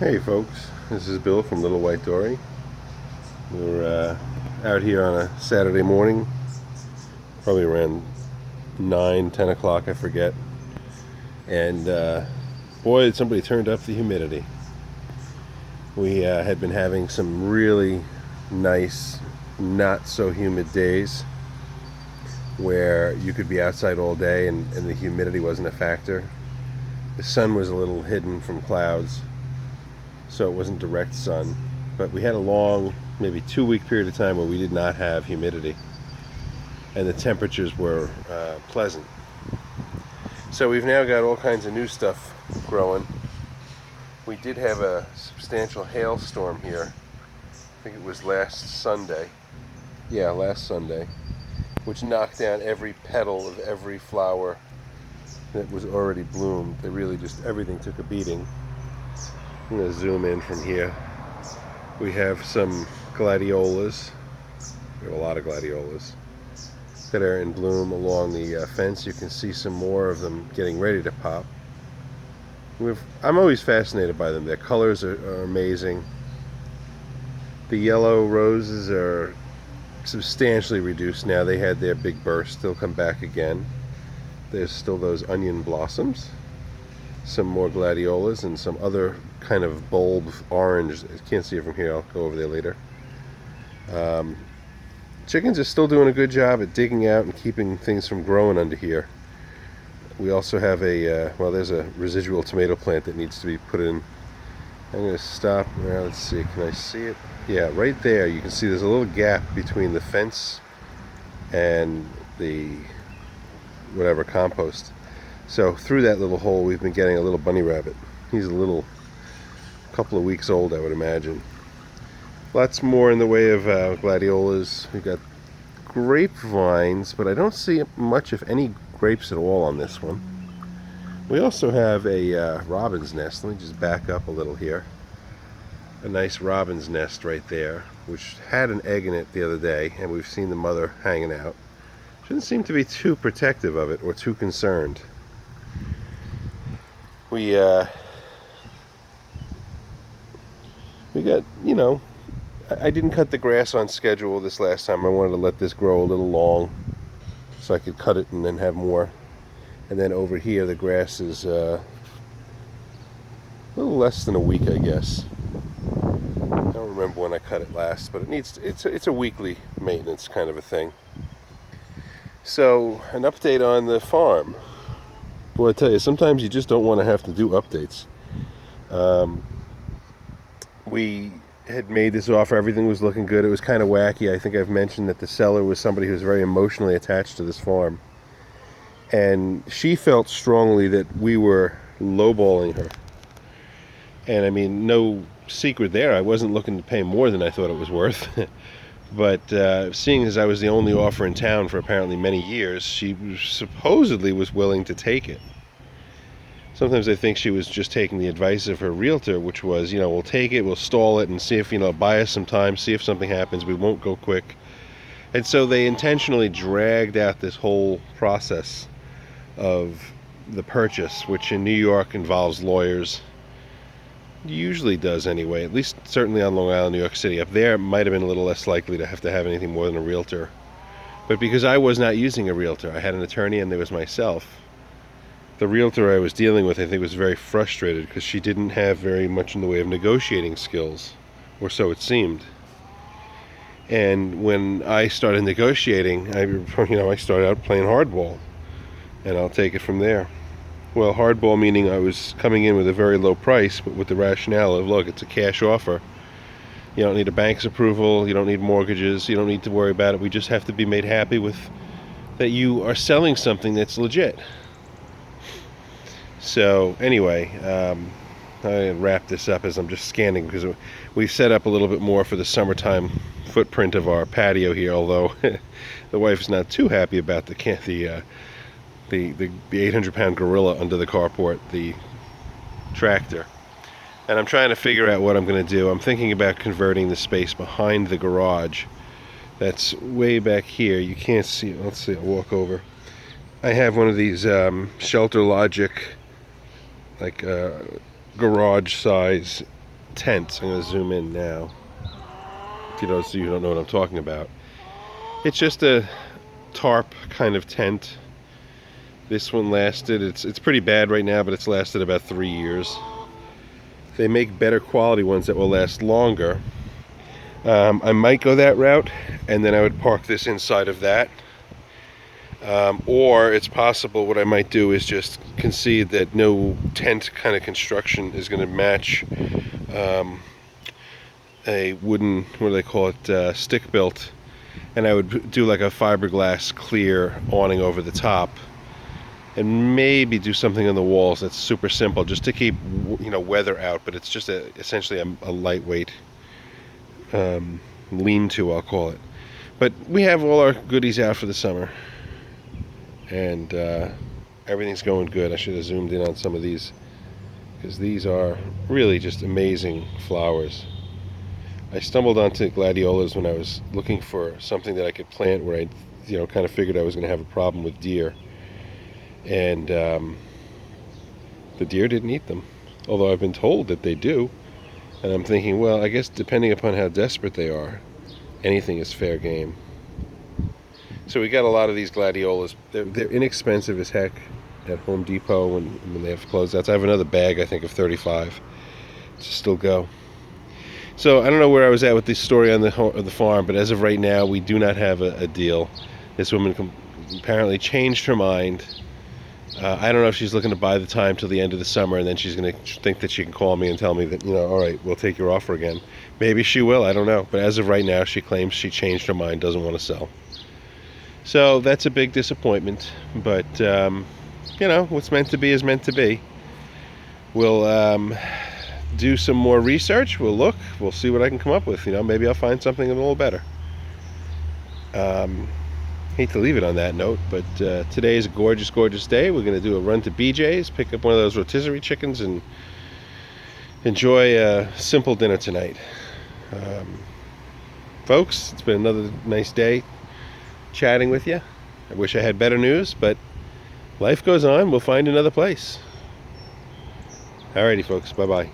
Hey folks, this is Bill from Little White Dory. We're out here on a Saturday morning, probably around 9, 10 o'clock, I forget. And boy, did somebody turned up the humidity. We had been having some really nice, not so humid days where you could be outside all day and the humidity wasn't a factor. The sun was a little hidden from clouds, so it wasn't direct sun, but we had a long, maybe 2 week period of time where we did not have humidity and the temperatures were pleasant. So we've now got all kinds of new stuff growing. We did have a substantial hailstorm here. I think it was last Sunday. Yeah, last Sunday, which knocked down every petal of every flower that was already bloomed. They really just, everything took a beating. I'm going to zoom in from here. We have some gladiolas. We have a lot of gladiolas that are in bloom along the fence. You can see some more of them getting ready to pop. I'm always fascinated by them. Their colors are amazing. The yellow roses are substantially reduced now. They had their big burst. They'll come back again. There's still those onion blossoms, some more gladiolas, and some other kind of bulb orange. I can't see it from here. I'll go over there later. Chickens are still doing a good job at digging out and keeping things from growing under here. We also have there's a residual tomato plant that needs to be put in. I'm going to stop. Now, let's see. Can I see it? Yeah, right there. You can see there's a little gap between the fence and the whatever compost. So through that little hole, we've been getting a little bunny rabbit. He's a couple of weeks old, I would imagine. Lots more in the way of gladiolas. We've got grapevines, but I don't see much, if any, grapes at all on this one. We also have a robin's nest. Let me just back up a little here. A nice robin's nest right there, which had an egg in it the other day, and we've seen the mother hanging out. She doesn't seem to be too protective of it or too concerned. We got, I didn't cut the grass on schedule this last time. I wanted to let this grow a little long so I could cut it and then have more. And then over here the grass is a little less than a week, I guess. I don't remember when I cut it last, but it's a weekly maintenance kind of a thing. So, an update on the farm. Boy, I tell you, sometimes you just don't want to have to do updates. We had made this offer. Everything was looking good. It was kind of wacky. I think I've mentioned that the seller was somebody who was very emotionally attached to this farm. And she felt strongly that we were lowballing her. And I mean, no secret there. I wasn't looking to pay more than I thought it was worth. But seeing as I was the only offer in town for apparently many years, she supposedly was willing to take it. Sometimes I think she was just taking the advice of her realtor, which was, we'll take it, we'll stall it, and see if, buy us some time, see if something happens. We won't go quick. And so they intentionally dragged out this whole process of the purchase, which in New York involves lawyers. Usually does anyway, at least certainly on Long Island, New York City. Up there, it might have been a little less likely to have anything more than a realtor. But because I was not using a realtor, I had an attorney and there was myself. The realtor I was dealing with, I think, was very frustrated because she didn't have very much in the way of negotiating skills, or so it seemed. And when I started negotiating, I started out playing hardball, and I'll take it from there. Well, hardball meaning I was coming in with a very low price, but with the rationale of, look, it's a cash offer. You don't need a bank's approval, you don't need mortgages, you don't need to worry about it. We just have to be made happy with that you are selling something that's legit. So anyway, I wrap this up as I'm just scanning because we set up a little bit more for the summertime footprint of our patio here, although the wife is not too happy about the 800-pound gorilla under the carport, the tractor. And I'm trying to figure out what I'm going to do. I'm thinking about converting the space behind the garage. That's way back here. You can't see it. Let's see, I'll walk over. I have one of these Shelter Logic, like garage size tent. I'm going to zoom in now. So you don't know what I'm talking about. It's just a tarp kind of tent. This one lasted, it's pretty bad right now, but it's lasted about 3 years. They make better quality ones that will last longer. I might go that route, and then I would park this inside of that. Or it's possible what I might do is just concede that no tent kind of construction is going to match a wooden, what do they call it, stick built, and I would do like a fiberglass clear awning over the top, and maybe do something on the walls that's super simple, just to keep weather out. But it's just essentially a lightweight lean-to, I'll call it. But we have all our goodies out for the summer, and everything's going good. I should have zoomed in on some of these, because these are really just amazing flowers. I stumbled onto gladiolas when I was looking for something that I could plant where I kind of figured I was going to have a problem with deer, and the deer didn't eat them, although I've been told that they do. And I'm thinking, well, I guess depending upon how desperate they are, anything is fair game. So we got a lot of these gladiolas. They're inexpensive as heck at Home Depot when they have closeouts. I have another bag, I think, of 35 to still go. So I don't know where I was at with this story on the farm, but as of right now, we do not have a deal. This woman apparently changed her mind. I don't know if she's looking to buy the time till the end of the summer, and then she's going to think that she can call me and tell me that, all right, we'll take your offer again. Maybe she will, I don't know. But as of right now, she claims she changed her mind, doesn't want to sell. So that's a big disappointment. But, what's meant to be is meant to be. We'll do some more research. We'll see what I can come up with. Maybe I'll find something a little better. Hate to leave it on that note, but today is a gorgeous, gorgeous day. We're going to do a run to BJ's, pick up one of those rotisserie chickens, and enjoy a simple dinner tonight. Folks, it's been another nice day chatting with you. I wish I had better news, but life goes on. We'll find another place. Alrighty, folks. Bye-bye.